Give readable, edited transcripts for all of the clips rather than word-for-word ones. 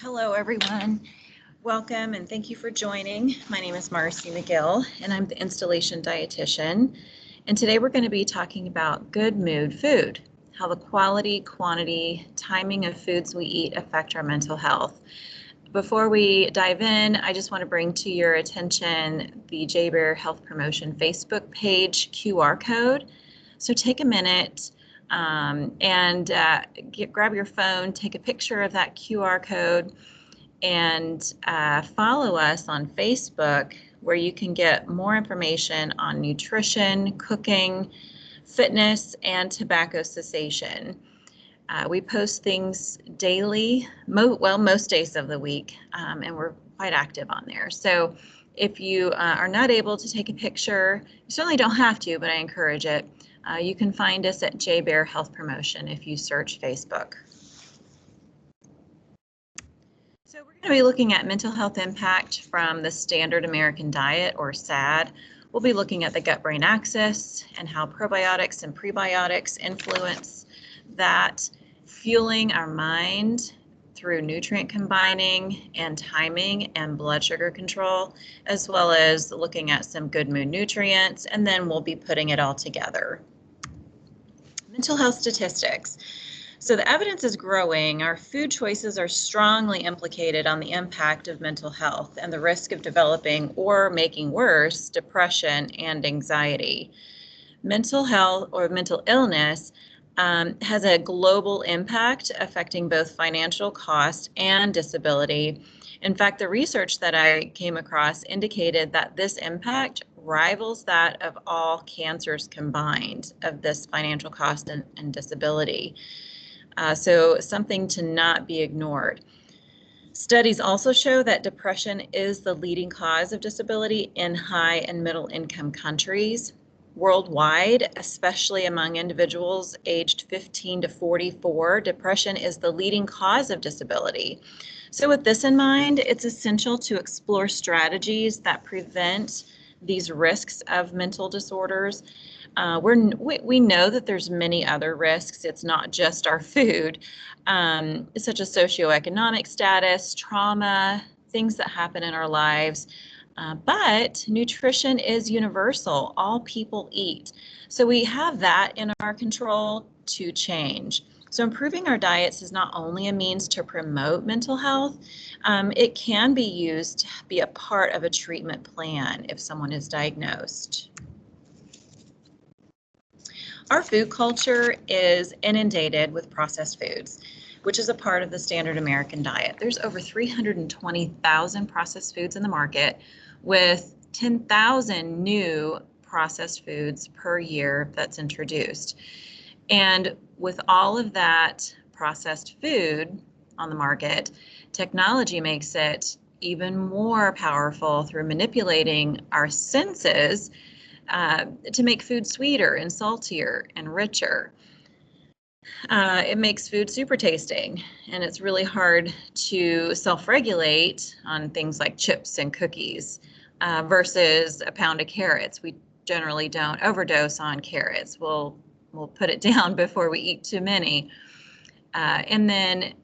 Hello, everyone. Welcome and thank you for joining. My name is Marcy McGill, and I'm the installation dietitian. And today we're going to be talking about good mood food, how the quality, quantity, timing of foods we eat affect our mental health. Before we dive in, I just want to bring to your attention the JBear Health Promotion Facebook page QR code. So take a minute and grab your phone, take a picture of that QR code, and follow us on Facebook, where you can get more information on nutrition, cooking, fitness, and tobacco cessation. We post things daily, most days of the week, and we're quite active on there. So if you are not able to take a picture, you certainly don't have to, but I encourage it. You can find us at JBear Health Promotion if you search Facebook. So we're going to be looking at mental health impact from the Standard American Diet, or SAD. We'll be looking at the gut-brain axis and how probiotics and prebiotics influence that, fueling our mind through nutrient combining and timing and blood sugar control, as well as looking at some good mood nutrients, and then we'll be putting it all together. Mental health statistics. So the evidence is growing. Our food choices are strongly implicated on the impact of mental health and the risk of developing or making worse depression and anxiety. Mental health or mental illness has a global impact, affecting both financial cost and disability. In fact, the research that I came across indicated that this impact rivals that of all cancers combined, of this financial cost and disability. So something to not be ignored. Studies also show that depression is the leading cause of disability in high and middle income countries. Worldwide, especially among individuals aged 15 to 44, depression is the leading cause of disability. So with this in mind, it's essential to explore strategies that prevent these risks of mental disorders. We know that there's many other risks. It's not just our food, such as socioeconomic status, trauma, things that happen in our lives. But nutrition is universal. All people eat. So we have that in our control to change. So improving our diets is not only a means to promote mental health, it can be used to be a part of a treatment plan if someone is diagnosed. Our food culture is inundated with processed foods, which is a part of the Standard American Diet. There's over 320,000 processed foods in the market, with 10,000 new processed foods per year that's introduced. And with all of that processed food on the market, technology makes it even more powerful through manipulating our senses to make food sweeter and saltier and richer. It makes food super tasting, and it's really hard to self-regulate on things like chips and cookies versus a pound of carrots. We generally don't overdose on carrots. We'll put it down before we eat too many. And then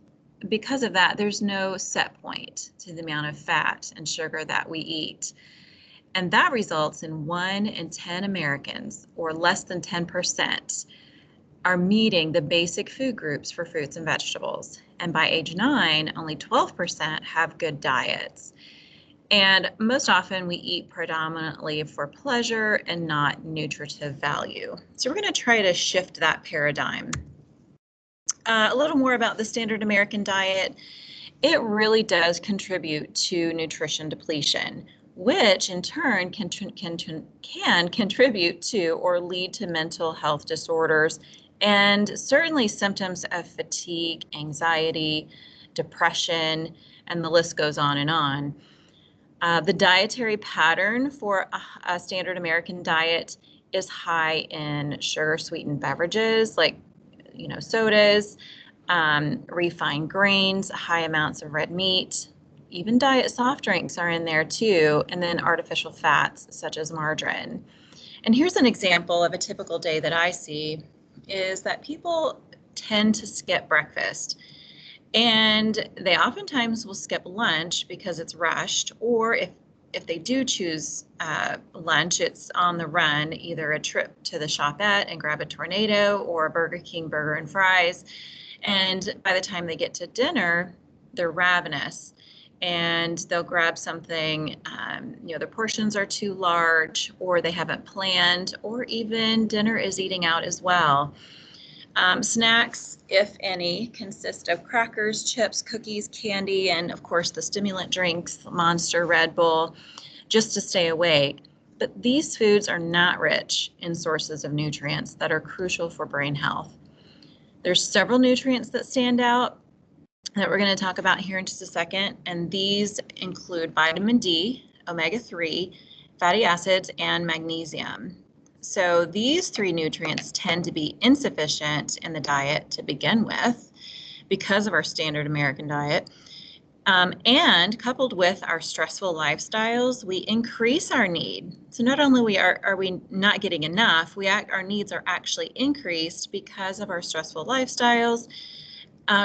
because of that, there's no set point to the amount of fat and sugar that we eat. And that results in 1 in 10 Americans, or less than 10%, are meeting the basic food groups for fruits and vegetables. And by age 9, only 12% have good diets. And most often we eat predominantly for pleasure and not nutritive value. So we're going to try to shift that paradigm. A little more about the Standard American Diet. It really does contribute to nutrition depletion, which in turn can contribute to or lead to mental health disorders, and certainly symptoms of fatigue, anxiety, depression, and the list goes on and on. The dietary pattern for a Standard American Diet is high in sugar-sweetened beverages like sodas, refined grains, high amounts of red meat. Even diet soft drinks are in there too, and then artificial fats such as margarine. And here's an example of a typical day that I see, is that people tend to skip breakfast. And they oftentimes will skip lunch because it's rushed, or if they do choose lunch, it's on the run, either a trip to the shopette and grab a tornado or a Burger King burger and fries. And by the time they get to dinner, they're ravenous and they'll grab something, their portions are too large, or they haven't planned, or even dinner is eating out as well. Snacks, if any, consist of crackers, chips, cookies, candy, and of course the stimulant drinks, Monster, Red Bull, just to stay awake. But these foods are not rich in sources of nutrients that are crucial for brain health. There's several nutrients that stand out that we're going to talk about here in just a second, and these include vitamin D, omega-3, fatty acids, and magnesium. So these three nutrients tend to be insufficient in the diet to begin with because of our standard American diet. And coupled with our stressful lifestyles, we increase our need. So not only are we not getting enough, our needs are actually increased because of our stressful lifestyles,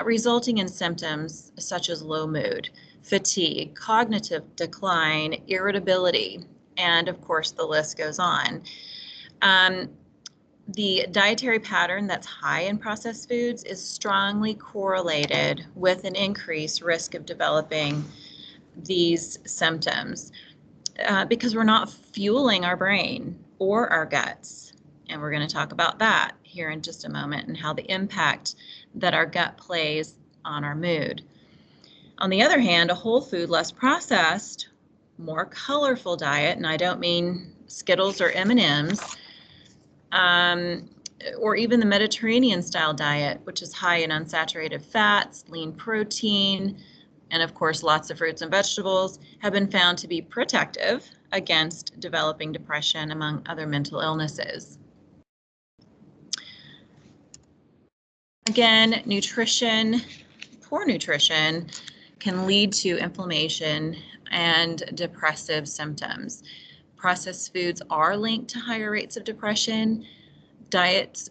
resulting in symptoms such as low mood, fatigue, cognitive decline, irritability, and of course the list goes on. The dietary pattern that's high in processed foods is strongly correlated with an increased risk of developing these symptoms because we're not fueling our brain or our guts. And we're going to talk about that here in just a moment and how the impact that our gut plays on our mood. On the other hand, a whole food, less processed, more colorful diet, and I don't mean Skittles or M&Ms, or even the Mediterranean style diet, which is high in unsaturated fats, lean protein, and of course lots of fruits and vegetables, have been found to be protective against developing depression, among other mental illnesses. Again, poor nutrition can lead to inflammation and depressive symptoms. Processed foods are linked to higher rates of depression. Diets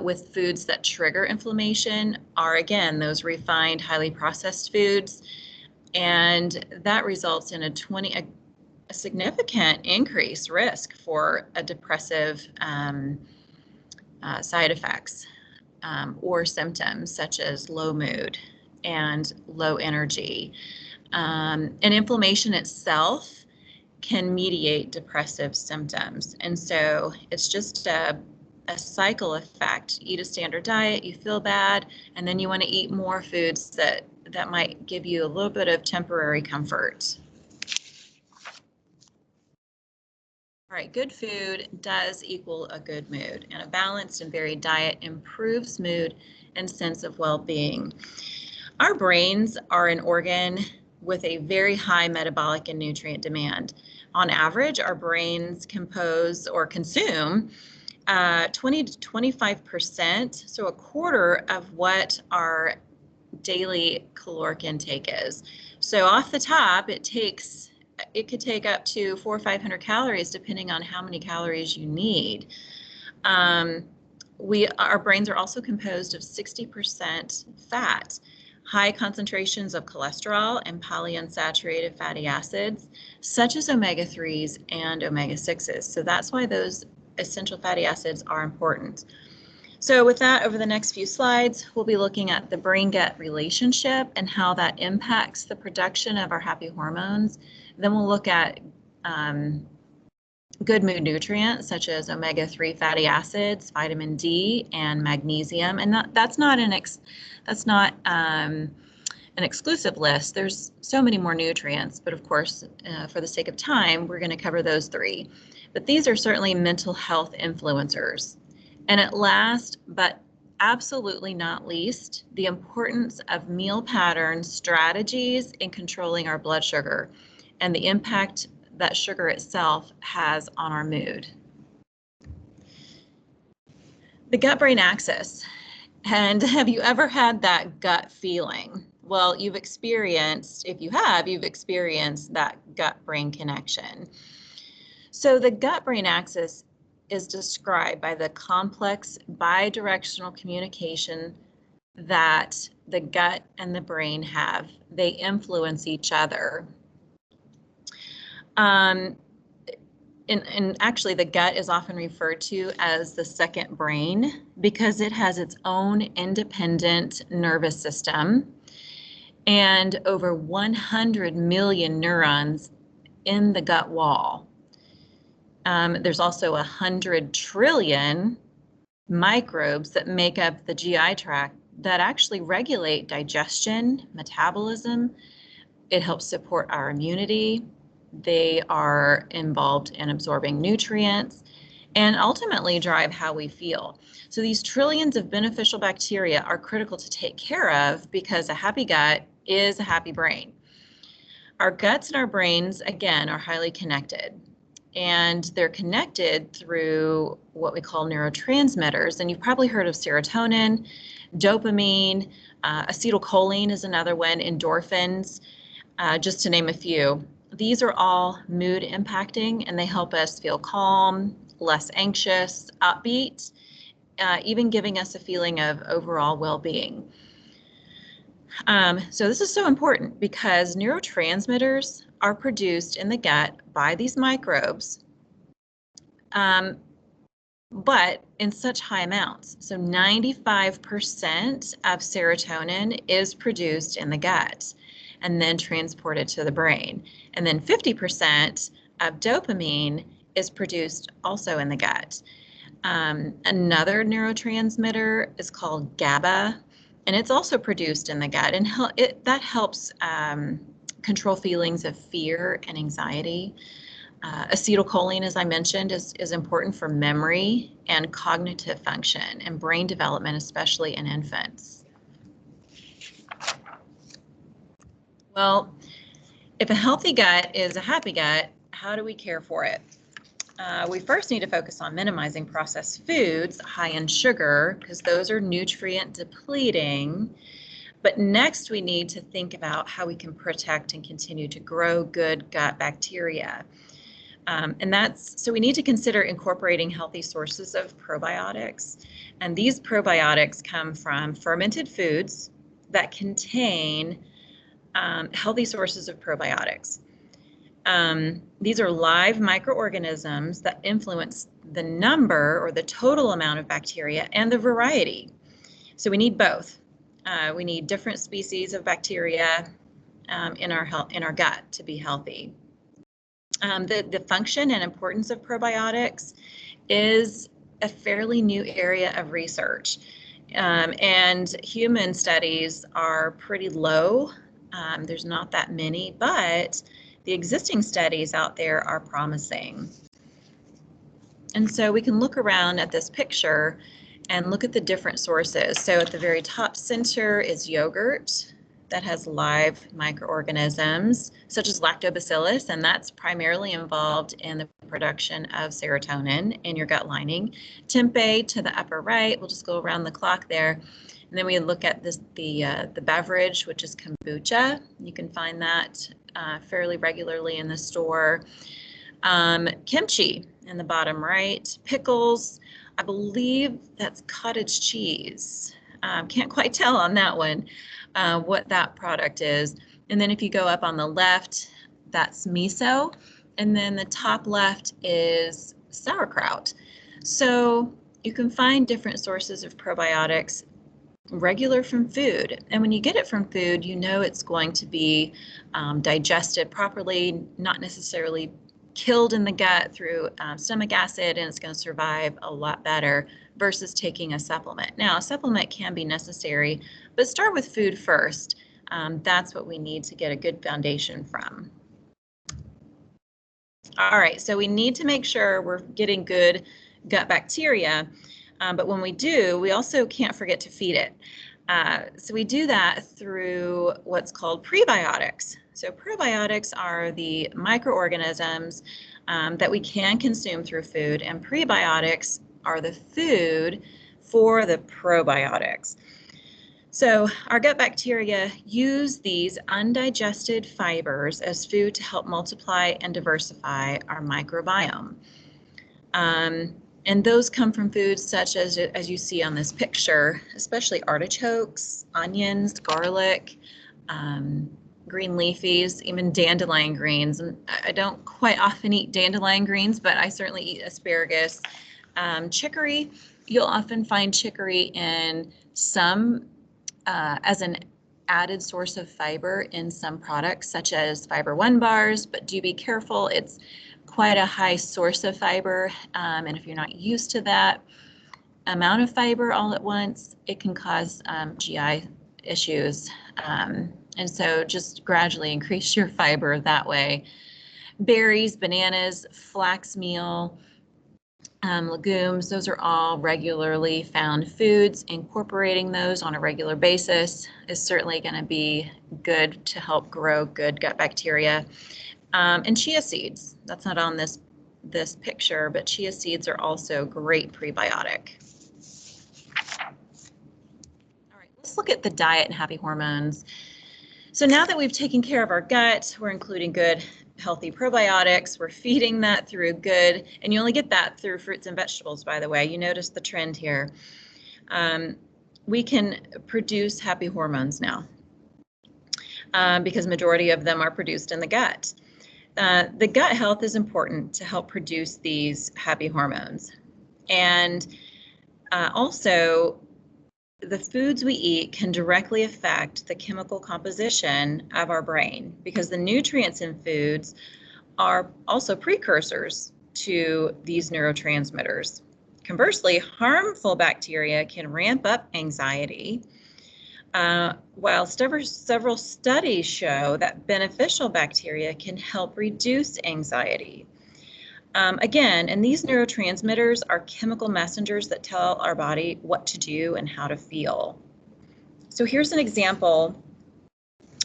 with foods that trigger inflammation are, again, those refined, highly processed foods, and that results in a significant increased risk for a depressive side effects or symptoms such as low mood and low energy. And inflammation itself can mediate depressive symptoms. And so it's just a cycle effect. Eat a standard diet, you feel bad, and then you want to eat more foods that might give you a little bit of temporary comfort. All right, good food does equal a good mood, and a balanced and varied diet improves mood and sense of well-being. Our brains are an organ with a very high metabolic and nutrient demand. On average, our brains compose or consume 20 to 25%, so a quarter of what our daily caloric intake is. So off the top, it could take up to 400 or 500 calories depending on how many calories you need. Our brains are also composed of 60% fat, high concentrations of cholesterol and polyunsaturated fatty acids, such as omega-3s and omega-6s. So that's why those essential fatty acids are important. So with that, over the next few slides, we'll be looking at the brain-gut relationship and how that impacts the production of our happy hormones. Then we'll look at good mood nutrients such as omega-3 fatty acids, vitamin D, and magnesium. And that's not an exclusive list. There's so many more nutrients, but of course, for the sake of time, we're going to cover those three. But these are certainly mental health influencers. And at last, but absolutely not least, the importance of meal pattern strategies in controlling our blood sugar and the impact that sugar itself has on our mood. The gut-brain axis. And have you ever had that gut feeling? Well, if you have, you've experienced that gut-brain connection. So the gut-brain axis is described by the complex bidirectional communication that the gut and the brain have. They influence each other. And actually, the gut is often referred to as the second brain because it has its own independent nervous system and over 100 million neurons in the gut wall. There's also 100 trillion microbes that make up the GI tract that actually regulate digestion, metabolism. It helps support our immunity. They are involved in absorbing nutrients and ultimately drive how we feel. So these trillions of beneficial bacteria are critical to take care of because a happy gut is a happy brain. Our guts and our brains, again, are highly connected. And they're connected through what we call neurotransmitters. And you've probably heard of serotonin, dopamine, acetylcholine is another one, endorphins, just to name a few. These are all mood impacting, and they help us feel calm, less anxious, upbeat, even giving us a feeling of overall well-being. So this is so important because neurotransmitters are produced in the gut by these microbes, but in such high amounts. So 95% of serotonin is produced in the gut and then transported to the brain. And then 50% of dopamine is produced also in the gut. Another neurotransmitter is called GABA, and it's also produced in the gut, and that helps control feelings of fear and anxiety. Acetylcholine, as I mentioned, is important for memory and cognitive function and brain development, especially in infants. Well, if a healthy gut is a happy gut, how do we care for it? We first need to focus on minimizing processed foods high in sugar because those are nutrient depleting. But next we need to think about how we can protect and continue to grow good gut bacteria. So we need to consider incorporating healthy sources of probiotics. And these probiotics come from fermented foods that contain healthy sources of probiotics. These are live microorganisms that influence the number or the total amount of bacteria and the variety. So we need both. We need different species of bacteria in our gut to be healthy. The function and importance of probiotics is a fairly new area of research, and human studies are pretty low. There's not that many, but the existing studies out there are promising. And so we can look around at this picture and look at the different sources. So at the very top center is yogurt that has live microorganisms such as lactobacillus, and that's primarily involved in the production of serotonin in your gut lining. Tempeh to the upper right, we'll just go around the clock there. And then we look at the beverage, which is kombucha. You can find that fairly regularly in the store. Kimchi in the bottom right. Pickles, I believe that's cottage cheese. Can't quite tell on that one what that product is. And then if you go up on the left, that's miso. And then the top left is sauerkraut. So you can find different sources of probiotics regular from food. And when you get it from food, you know it's going to be digested properly, not necessarily killed in the gut through stomach acid, and it's going to survive a lot better versus taking a supplement. Now, a supplement can be necessary, but start with food first. That's what we need to get a good foundation from. All right, so we need to make sure we're getting good gut bacteria, but when we do, we also can't forget to feed it. So we do that through what's called prebiotics. So probiotics are the microorganisms that we can consume through food, and prebiotics are the food for the probiotics. So our gut bacteria use these undigested fibers as food to help multiply and diversify our microbiome. And those come from foods such as you see on this picture, especially artichokes, onions, garlic, green leafies, even dandelion greens. And I don't quite often eat dandelion greens, but I certainly eat asparagus. Chicory, you'll often find chicory in some, as an added source of fiber in some products, such as Fiber One bars, but do be careful. It's quite a high source of fiber, and if you're not used to that amount of fiber all at once, it can cause GI issues. And so just gradually increase your fiber that way. Berries, bananas, flax meal, legumes, those are all regularly found foods. Incorporating those on a regular basis is certainly going to be good to help grow good gut bacteria. And chia seeds, that's not on this picture, but chia seeds are also great prebiotic. All right, let's look at the diet and happy hormones. So now that we've taken care of our gut, we're including good healthy probiotics, we're feeding that through good, and you only get that through fruits and vegetables, by the way. You notice the trend here. We can produce happy hormones now because majority of them are produced in the gut. The gut health is important to help produce these happy hormones. And also, the foods we eat can directly affect the chemical composition of our brain because the nutrients in foods are also precursors to these neurotransmitters. Conversely, harmful bacteria can ramp up anxiety, while several studies show that beneficial bacteria can help reduce anxiety. Again, and these neurotransmitters are chemical messengers that tell our body what to do and how to feel. So here's an example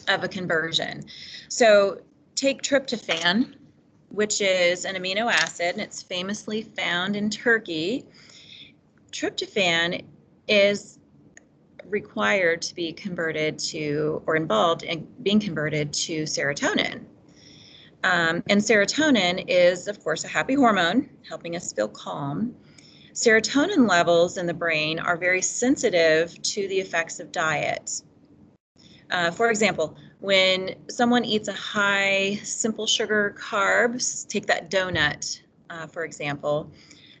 of a conversion. So take tryptophan, which is an amino acid, and it's famously found in turkey. Tryptophan is required to be converted to, or involved in being converted to serotonin. And serotonin is, of course, a happy hormone, helping us feel calm. Serotonin levels in the brain are very sensitive to the effects of diet. For example, when someone eats a high simple sugar carbs, take that donut, for example,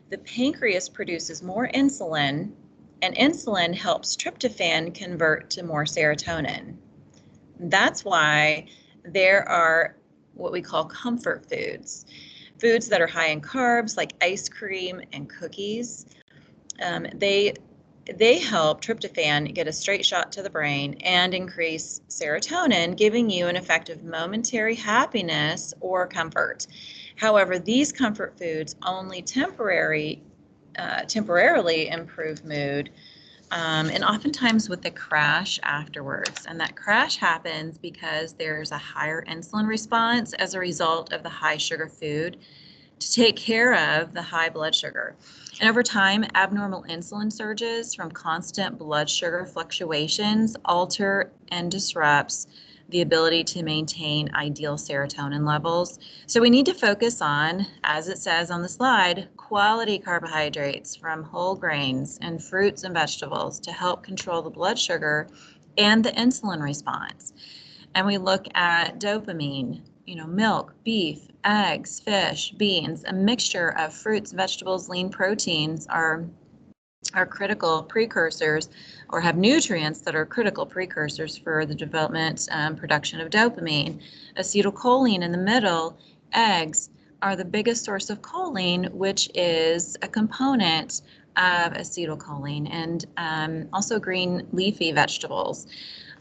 the pancreas produces more insulin, and insulin helps tryptophan convert to more serotonin. That's why there are what we call comfort foods, foods that are high in carbs like ice cream and cookies. They help tryptophan get a straight shot to the brain and increase serotonin, giving you an effect of momentary happiness or comfort. However, these comfort foods only temporarily improve mood, and oftentimes with the crash afterwards. And that crash happens because there's a higher insulin response as a result of the high sugar food to take care of the high blood sugar. And over time, abnormal insulin surges from constant blood sugar fluctuations alter and disrupts the ability to maintain ideal serotonin levels. So we need to focus on, as it says on the slide, quality carbohydrates from whole grains and fruits and vegetables to help control the blood sugar and the insulin response. And we look at dopamine, milk, beef, eggs, fish, beans. A mixture of fruits, vegetables, lean proteins are critical precursors, or have nutrients that are critical precursors for the development and production of dopamine. Acetylcholine in the middle, eggs are the biggest source of choline, which is a component of acetylcholine, and also green leafy vegetables.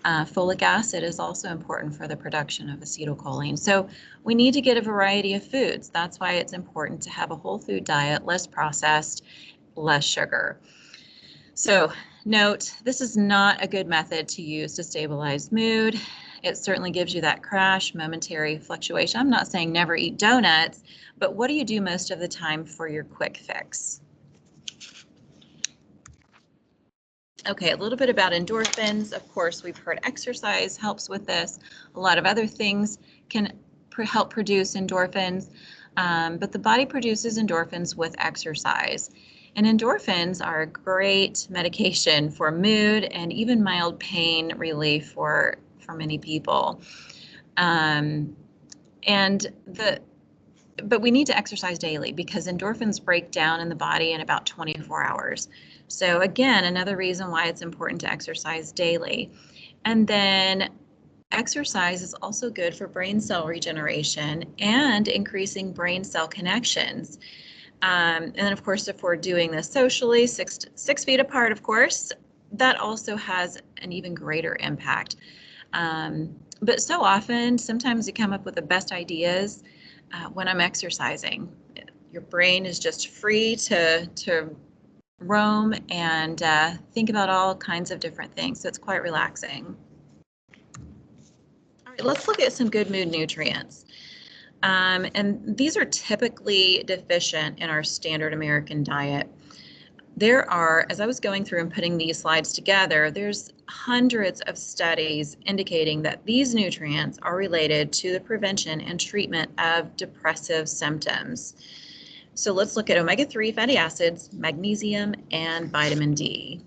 Folic acid is also important for the production of acetylcholine. So we need to get a variety of foods. That's why it's important to have a whole food diet, less processed, less sugar. So note, this is not a good method to use to stabilize mood. It certainly gives you that crash, momentary fluctuation. I'm not saying never eat donuts, but what do you do most of the time for your quick fix? Okay, a little bit about endorphins. Of course, we've heard exercise helps with this. A lot of other things can help produce endorphins. But the body produces endorphins with exercise. And endorphins are a great medication for mood and even mild pain relief for many people. But we need to exercise daily because endorphins break down in the body in about 24 hours. So again, another reason why it's important to exercise daily. And then exercise is also good for brain cell regeneration and increasing brain cell connections. And then of course, if we're doing this socially, six feet apart, of course, that also has an even greater impact. But so often, sometimes you come up with the best ideas when I'm exercising. Your brain is just free to roam and think about all kinds of different things. So it's quite relaxing. All right, let's look at some good mood nutrients. And these are typically deficient in our standard American diet. There are, as I was going through and putting these slides together, there's hundreds of studies indicating that these nutrients are related to the prevention and treatment of depressive symptoms. So let's look at omega-3 fatty acids, magnesium, and vitamin D.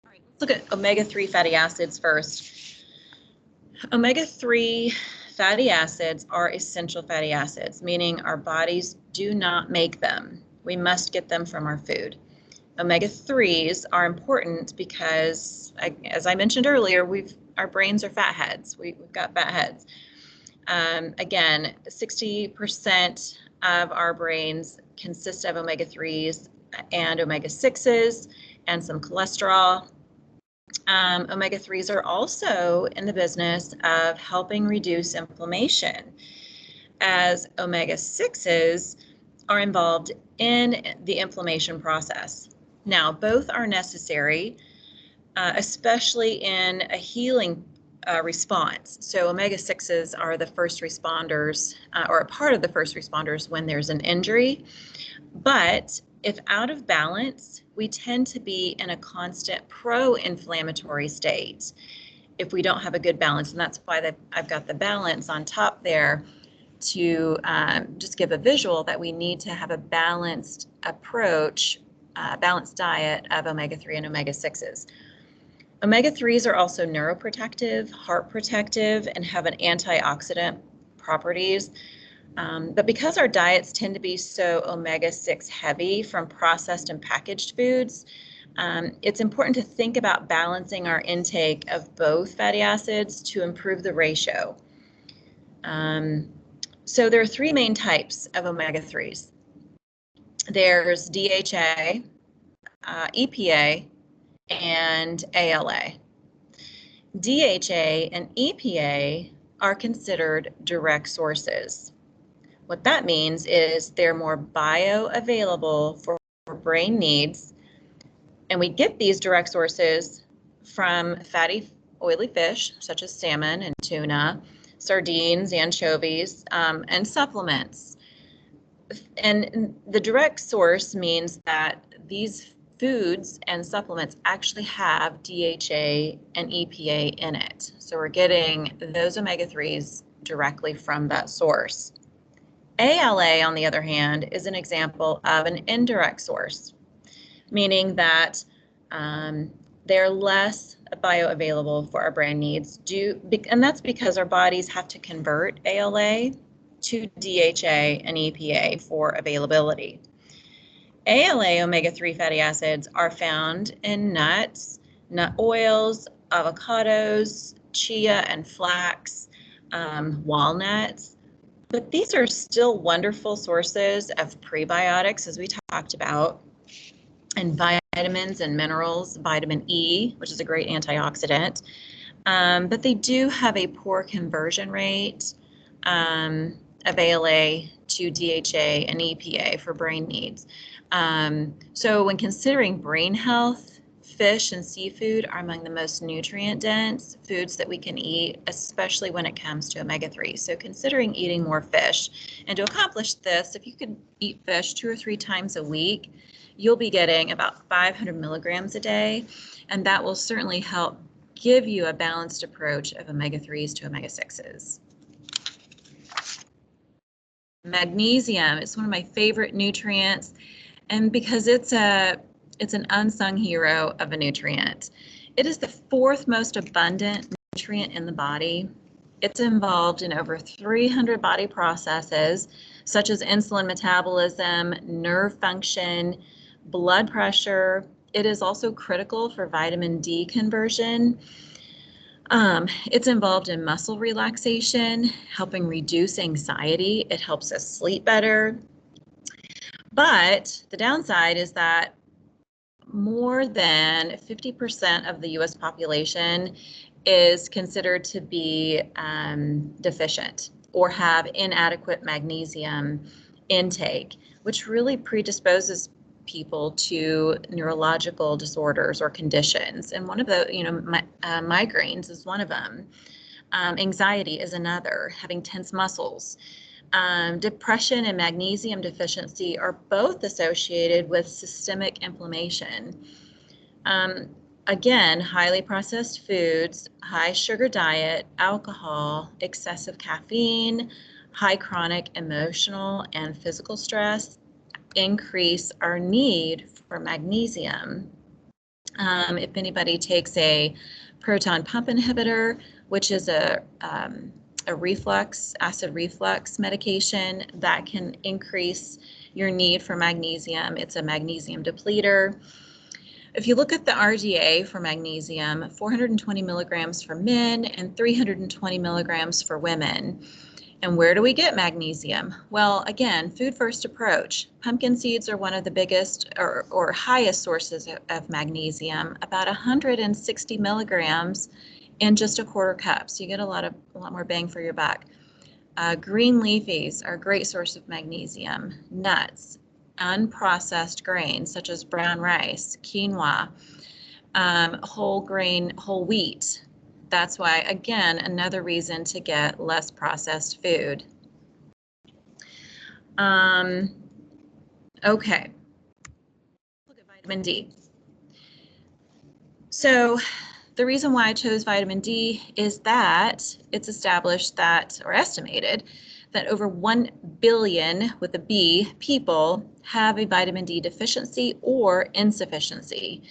All right, let's look at omega-3 fatty acids first. Omega-3 fatty acids are essential fatty acids, meaning our bodies do not make them. We must get them from our food. Omega-3s are important because, as I mentioned earlier, our brains are fat heads. We've got fat heads. Again, 60% of our brains consist of omega-3s and omega-6s and some cholesterol. Omega-3s are also in the business of helping reduce inflammation, as omega-6s are involved in the inflammation process. Now, both are necessary, especially in a healing response. So omega-6s are the first responders, or a part of the first responders when there's an injury. But if out of balance, we tend to be in a constant pro-inflammatory state if we don't have a good balance. And that's why I've got the balance on top there, to just give a visual that we need to have a balanced approach, balanced diet of omega-3 and omega-6s. Omega-3s are also neuroprotective, heart protective, and have an antioxidant properties. But because our diets tend to be so omega-6 heavy from processed and packaged foods, it's important to think about balancing our intake of both fatty acids to improve the ratio. So there are three main types of omega-3s. There's DHA, EPA, and ALA. DHA and EPA are considered direct sources. What that means is they're more bioavailable for brain needs, and we get these direct sources from fatty, oily fish, such as salmon and tuna, sardines, anchovies, and supplements. And the direct source means that these foods and supplements actually have DHA and EPA in it. So we're getting those omega-3s directly from that source. ALA, on the other hand, is an example of an indirect source, meaning that they're less bioavailable for our brain needs, and that's because our bodies have to convert ALA to DHA and EPA for availability. ALA omega-3 fatty acids are found in nuts, nut oils, avocados, chia and flax, walnuts, but these are still wonderful sources of prebiotics, as we talked about, and vitamins and minerals, vitamin E, which is a great antioxidant, but they do have a poor conversion rate of ALA to DHA and EPA for brain needs. So when considering brain health, fish and seafood are among the most nutrient-dense foods that we can eat, especially when it comes to omega-3. So considering eating more fish. And to accomplish this, if you could eat fish 2 or 3 times a week, you'll be getting about 500 milligrams a day, and that will certainly help give you a balanced approach of omega-3s to omega-6s. Magnesium is one of my favorite nutrients, and because it's an unsung hero of a nutrient. It is the fourth most abundant nutrient in the body. It's involved in over 300 body processes, such as insulin metabolism, nerve function, blood pressure. It is also critical for vitamin D conversion. It's involved in muscle relaxation, helping reduce anxiety. It helps us sleep better. But the downside is that more than 50% of the US population is considered to be deficient or have inadequate magnesium intake, which really predisposes people to neurological disorders or conditions. And one of the, migraines is one of them. Anxiety is another, having tense muscles. Depression and magnesium deficiency are both associated with systemic inflammation. Again, highly processed foods, high sugar diet, alcohol, excessive caffeine, high chronic emotional and physical stress increase our need for magnesium. If anybody takes a proton pump inhibitor, which is a acid reflux medication, that can increase your need for magnesium. It's a magnesium depleter. If you look at the RDA for magnesium, 420 milligrams for men and 320 milligrams for women. And where do we get magnesium? Well, again, food first approach. Pumpkin seeds are one of the biggest or highest sources of magnesium, about 160 milligrams in just a quarter cup. So you get a lot more bang for your buck. Green leafies are a great source of magnesium. Nuts, unprocessed grains such as brown rice, quinoa, whole wheat. That's why, again, another reason to get less processed food. Okay, look at vitamin D. So the reason why I chose vitamin D is that it's established that, or estimated, that over 1 billion, with a B, people have a vitamin D deficiency or insufficiency.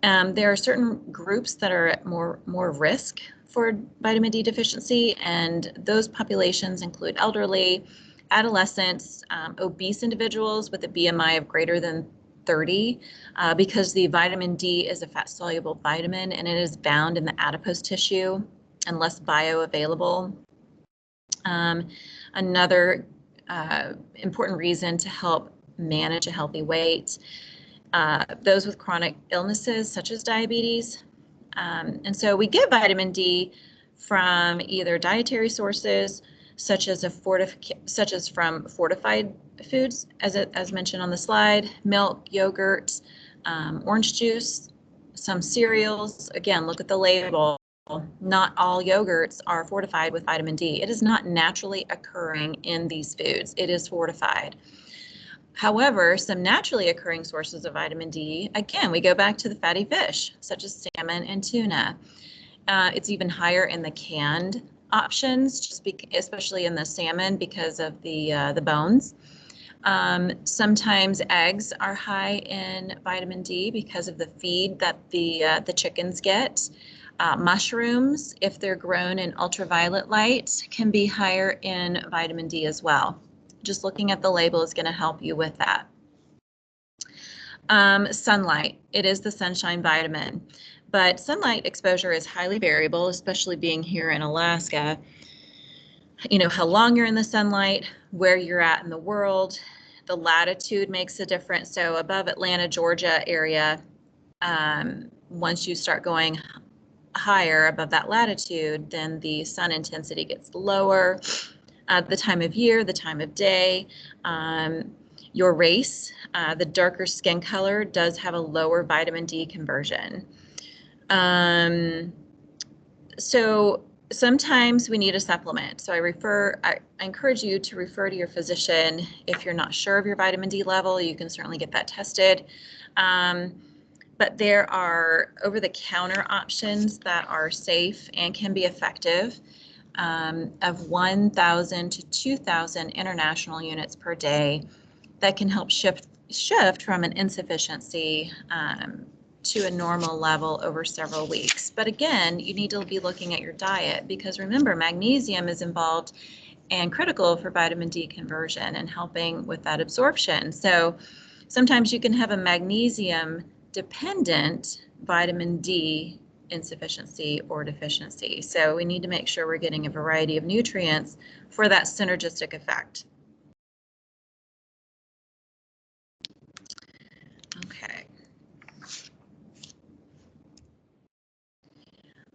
There are certain groups that are at more risk for vitamin D deficiency, and those populations include elderly, adolescents, obese individuals with a BMI of greater than 30, because the vitamin D is a fat-soluble vitamin and it is bound in the adipose tissue and less bioavailable. Another important reason to help manage a healthy weight, those with chronic illnesses such as diabetes. And so we get vitamin D from either dietary sources, such as from fortified foods, as mentioned on the slide, milk, yogurt, orange juice, some cereals. Again, look at the label. Not all yogurts are fortified with vitamin D. It is not naturally occurring in these foods. It is fortified. However, some naturally occurring sources of vitamin D, again, we go back to the fatty fish, such as salmon and tuna. It's even higher in the canned options, especially in the salmon because of the bones. Sometimes eggs are high in vitamin D because of the feed that the chickens get. Mushrooms, if they're grown in ultraviolet light, can be higher in vitamin D as well. Just looking at the label is going to help you with that. Sunlight, it is the sunshine vitamin, but sunlight exposure is highly variable, especially being here in Alaska. You know, how long you're in the sunlight, where you're at in the world, the latitude makes a difference. So above Atlanta, Georgia area, once you start going higher above that latitude, then the sun intensity gets lower. The time of year, the time of day, your race, the darker skin color does have a lower vitamin D conversion. So sometimes we need a supplement. So I encourage you to refer to your physician. If you're not sure of your vitamin D level, you can certainly get that tested. But there are over-the-counter options that are safe and can be effective. of 1,000 to 2,000 international units per day that can help shift from an insufficiency to a normal level over several weeks. But again, you need to be looking at your diet because remember, magnesium is involved and critical for vitamin D conversion and helping with that absorption. So sometimes you can have a magnesium dependent vitamin D insufficiency or deficiency. So we need to make sure we're getting a variety of nutrients for that synergistic effect. Okay.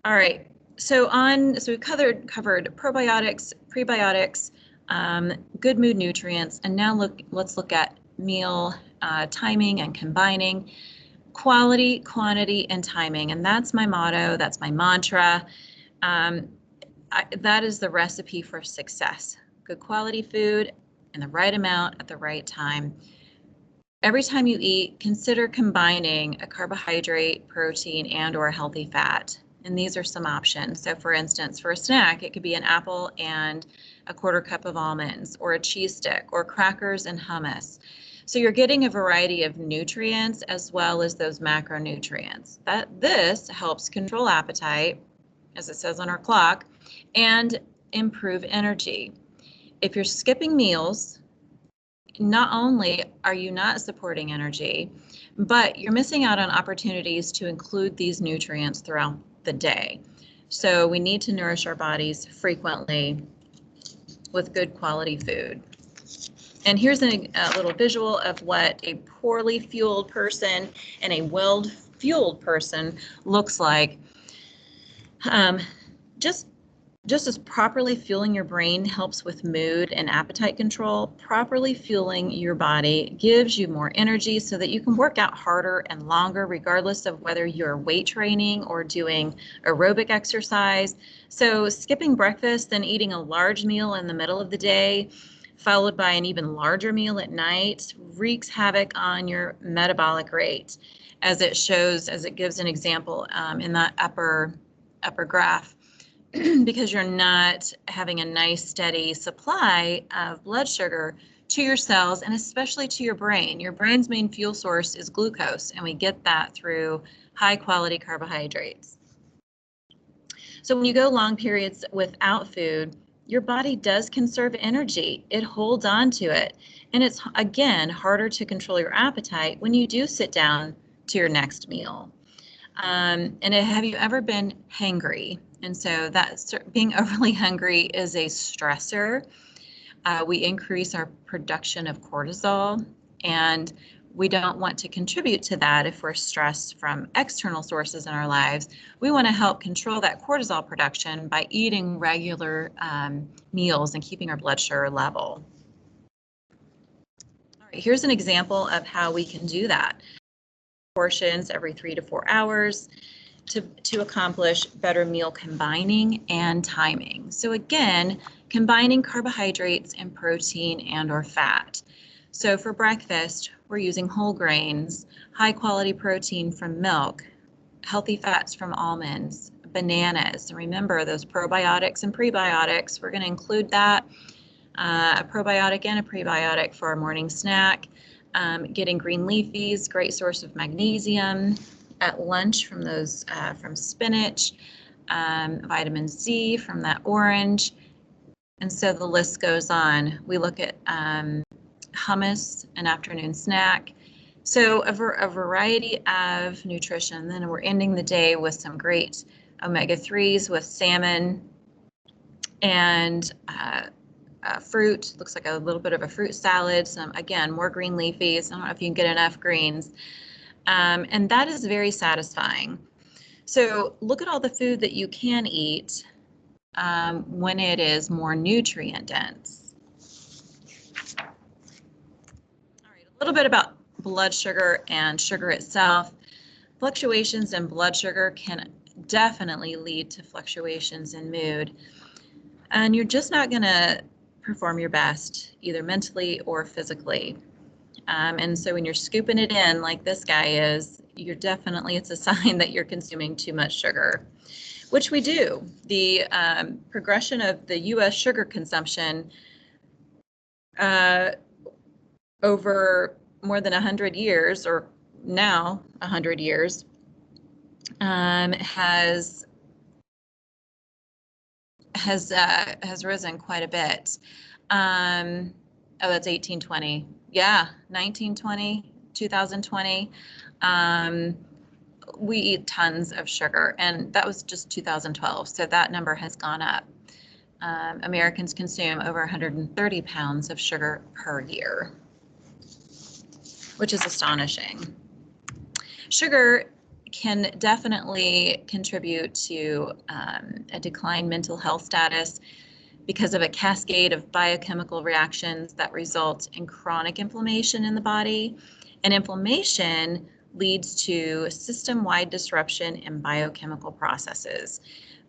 All right. So we covered probiotics, prebiotics, good mood nutrients, and now let's look at meal timing and combining quality, quantity, and timing. And that's my motto. That's my mantra. That is the recipe for success. Good quality food in the right amount at the right time. Every time you eat, consider combining a carbohydrate, protein, and or a healthy fat. And these are some options. So for instance, for a snack, it could be an apple and a quarter cup of almonds, or a cheese stick, or crackers and hummus. So you're getting a variety of nutrients as well as those macronutrients. This helps control appetite, as it says on our clock, and improve energy. If you're skipping meals, not only are you not supporting energy, but you're missing out on opportunities to include these nutrients throughout the day. So we need to nourish our bodies frequently with good quality food. And here's a little visual of what a poorly fueled person and a well-fueled person looks like. Just as properly fueling your brain helps with mood and appetite control, properly fueling your body gives you more energy so that you can work out harder and longer, regardless of whether you're weight training or doing aerobic exercise. So skipping breakfast, then eating a large meal in the middle of the day, followed by an even larger meal at night, wreaks havoc on your metabolic rate, as it gives an example in that upper graph. Because you're not having a nice steady supply of blood sugar to your cells and especially to your brain. Your brain's main fuel source is glucose, and we get that through high quality carbohydrates. So when you go long periods without food, your body does conserve energy. It holds on to it. And it's, again, harder to control your appetite when you do sit down to your next meal. And have you ever been hangry? And so being overly hungry is a stressor. We increase our production of cortisol, and we don't want to contribute to that if we're stressed from external sources in our lives. We want to help control that cortisol production by eating regular meals and keeping our blood sugar level. All right, here's an example of how we can do that. Portions every 3 to 4 hours to accomplish better meal combining and timing. So again, combining carbohydrates and protein and or fat. So for breakfast, we're using whole grains, high quality protein from milk, healthy fats from almonds, bananas. And remember those probiotics and prebiotics, we're going to include that, a probiotic and a prebiotic for our morning snack. Getting green leafies, great source of magnesium. At lunch from spinach, vitamin C from that orange, and so the list goes on. We look at hummus, an afternoon snack. So a variety of nutrition. Then we're ending the day with some great omega-3s with salmon and fruit. Looks like a little bit of a fruit salad. Some, again, more green leafies. I don't know if you can get enough greens. And that is very satisfying. So look at all the food that you can eat when it is more nutrient dense. All right, a little bit about blood sugar and sugar itself. Fluctuations in blood sugar can definitely lead to fluctuations in mood. And you're just not going to perform your best, either mentally or physically. And so when you're scooping it in like this guy is, it's a sign that you're consuming too much sugar. which we do. The progression of the U.S. sugar consumption over more than 100 years, or now 100 years, has risen quite a bit. Oh, that's 1820. Yeah, 1920, 2020. We eat tons of sugar, and that was just 2012, so that number has gone up. Americans consume over 130 pounds of sugar per year, which is astonishing. Sugar can definitely contribute to a declined mental health status because of a cascade of biochemical reactions that result in chronic inflammation in the body. And inflammation leads to system-wide disruption in biochemical processes,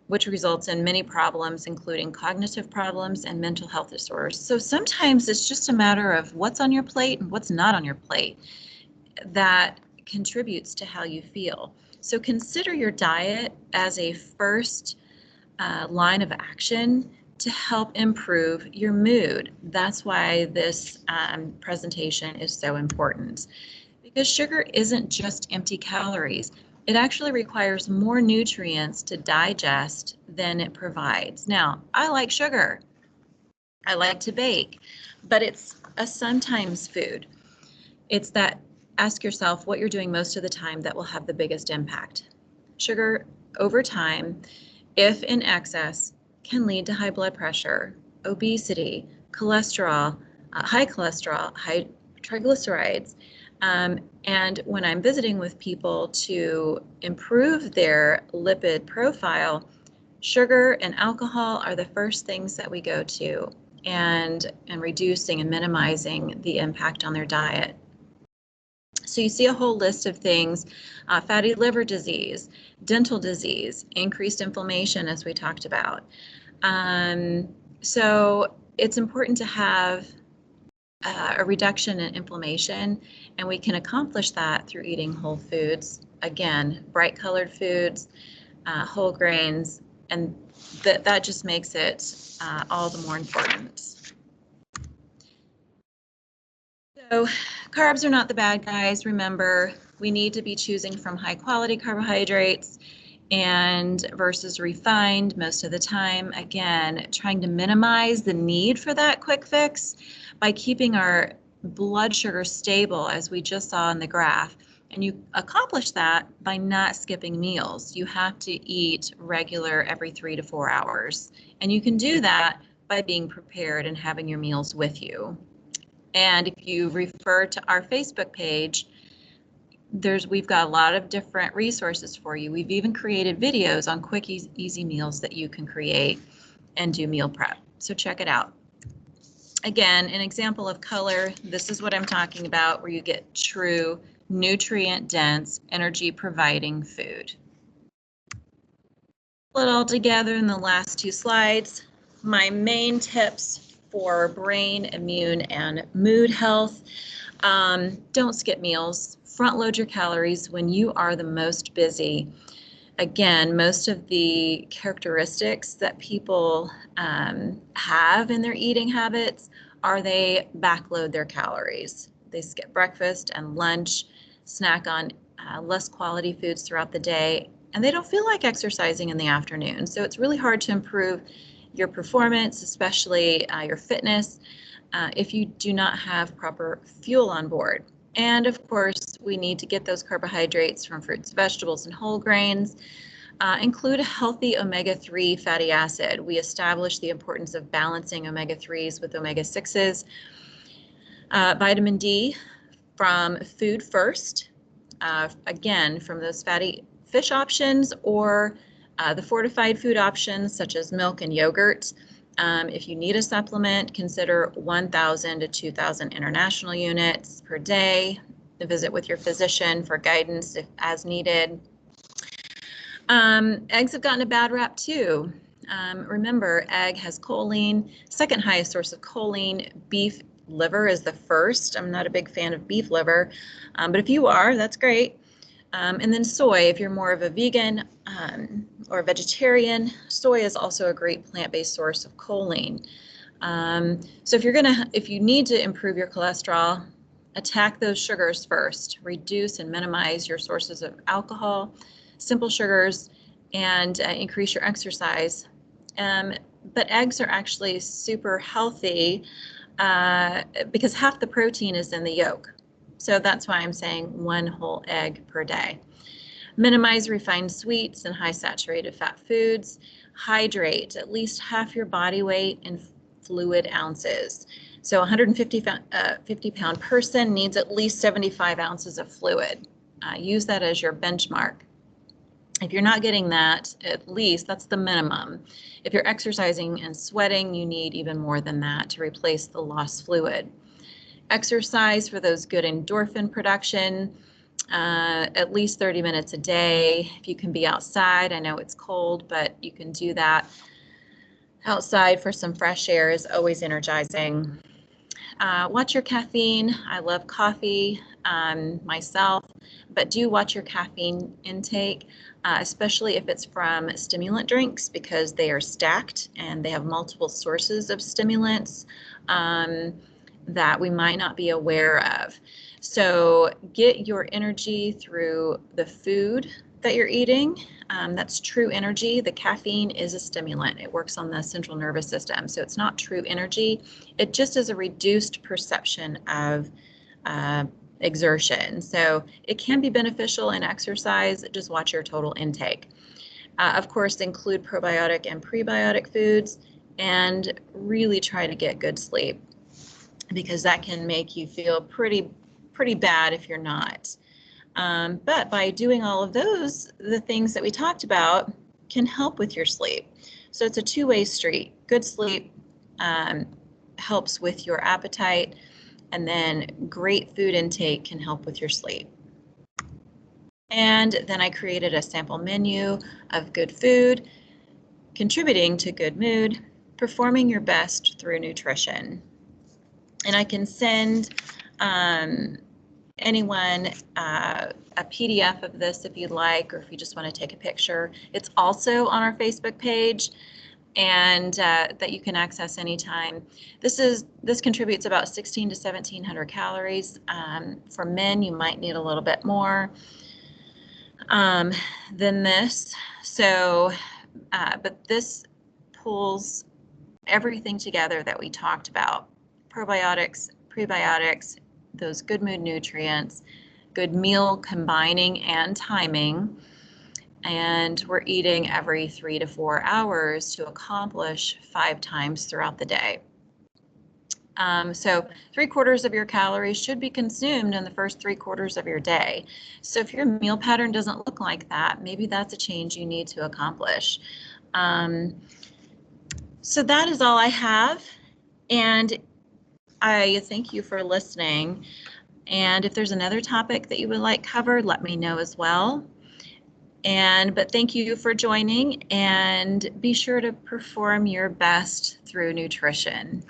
which results in many problems, including cognitive problems and mental health disorders. So sometimes it's just a matter of what's on your plate and what's not on your plate that contributes to how you feel. So consider your diet as a first line of action to help improve your mood. That's why this presentation is so important, because sugar isn't just empty calories. It actually requires more nutrients to digest than it provides. Now, I like sugar. I like to bake, but it's a sometimes food. It's that, ask yourself what you're doing most of the time that will have the biggest impact. Sugar over time, if in excess, can lead to high blood pressure, obesity, cholesterol, high triglycerides. And when I'm visiting with people to improve their lipid profile, sugar and alcohol are the first things that we go to, and reducing and minimizing the impact on their diet. So you see a whole list of things: fatty liver disease, dental disease, increased inflammation, as we talked about. So it's important to have a reduction in inflammation, and we can accomplish that through eating whole foods. Again, bright colored foods, whole grains, and that just makes it all the more important. So carbs are not the bad guys. Remember, we need to be choosing from high quality carbohydrates and versus refined most of the time. Again, trying to minimize the need for that quick fix by keeping our blood sugar stable, as we just saw in the graph. And you accomplish that by not skipping meals. You have to eat regular every 3 to 4 hours. And you can do that by being prepared and having your meals with you. And if you refer to our Facebook page, we've got a lot of different resources for you. We've even created videos on quick, easy meals that you can create and do meal prep. So check it out. Again, an example of color, this is what I'm talking about, where you get true nutrient-dense, energy-providing food. Pull it all together in the last 2 slides. My main tips for brain, immune, and mood health. Don't skip meals. Front load your calories when you are the most busy. Again, most of the characteristics that people have in their eating habits are they backload their calories. They skip breakfast and lunch, snack on less quality foods throughout the day, and they don't feel like exercising in the afternoon. So it's really hard to improve your performance, especially your fitness, if you do not have proper fuel on board. And of course, we need to get those carbohydrates from fruits, vegetables, and whole grains. Include a healthy omega-3 fatty acid. We established the importance of balancing omega-3s with omega-6s. Vitamin D from food first, again, from those fatty fish options, or the fortified food options such as milk and yogurt. If you need a supplement, consider 1,000 to 2,000 international units per day. Visit with your physician for guidance if as needed. Eggs have gotten a bad rap too. Remember, egg has choline, second highest source of choline. Beef liver is the first. I'm not a big fan of beef liver, but if you are, that's great. And then soy, if you're more of a vegan, or vegetarian, soy is also a great plant-based source of choline. So if you need to improve your cholesterol, attack those sugars first. Reduce and minimize your sources of alcohol, simple sugars, and increase your exercise. But eggs are actually super healthy because half the protein is in the yolk. So that's why I'm saying 1 whole egg per day. Minimize refined sweets and high saturated fat foods. Hydrate at least half your body weight in fluid ounces. So a 150-pound person needs at least 75 ounces of fluid. Use that as your benchmark. If you're not getting that, at least that's the minimum. If you're exercising and sweating, you need even more than that to replace the lost fluid. Exercise for those good endorphin production, at least 30 minutes a day. If you can be outside, I know it's cold, but you can do that. Outside for some fresh air is always energizing. Watch your caffeine. I love coffee myself, but do watch your caffeine intake, especially if it's from stimulant drinks, because they are stacked and they have multiple sources of stimulants that we might not be aware of. So get your energy through the food that you're eating. That's true energy. The caffeine is a stimulant. It works on the central nervous system. So it's not true energy. It just is a reduced perception of exertion. So it can be beneficial in exercise. Just watch your total intake. Of course, include probiotic and prebiotic foods, and really try to get good sleep, because that can make you feel pretty bad if you're not. But by doing all of those, the things that we talked about can help with your sleep. So it's a two-way street. Good sleep helps with your appetite, and then great food intake can help with your sleep. And then I created a sample menu of good food, contributing to good mood, performing your best through nutrition. And I can send anyone a PDF of this if you'd like, or if you just want to take a picture. It's also on our Facebook page, and that you can access anytime. This contributes about 1,600 to 1,700 calories. For men, you might need a little bit more than this. So, but this pulls everything together that we talked about: probiotics, prebiotics, those good mood nutrients, good meal combining and timing, and we're eating every 3 to 4 hours to accomplish 5 times throughout the day. So 3/4 of your calories should be consumed in the first 3/4 of your day. So if your meal pattern doesn't look like that, maybe that's a change you need to accomplish. So that is all I have, and I thank you for listening. And if there's another topic that you would like covered, let me know as well. But thank you for joining, and be sure to perform your best through nutrition.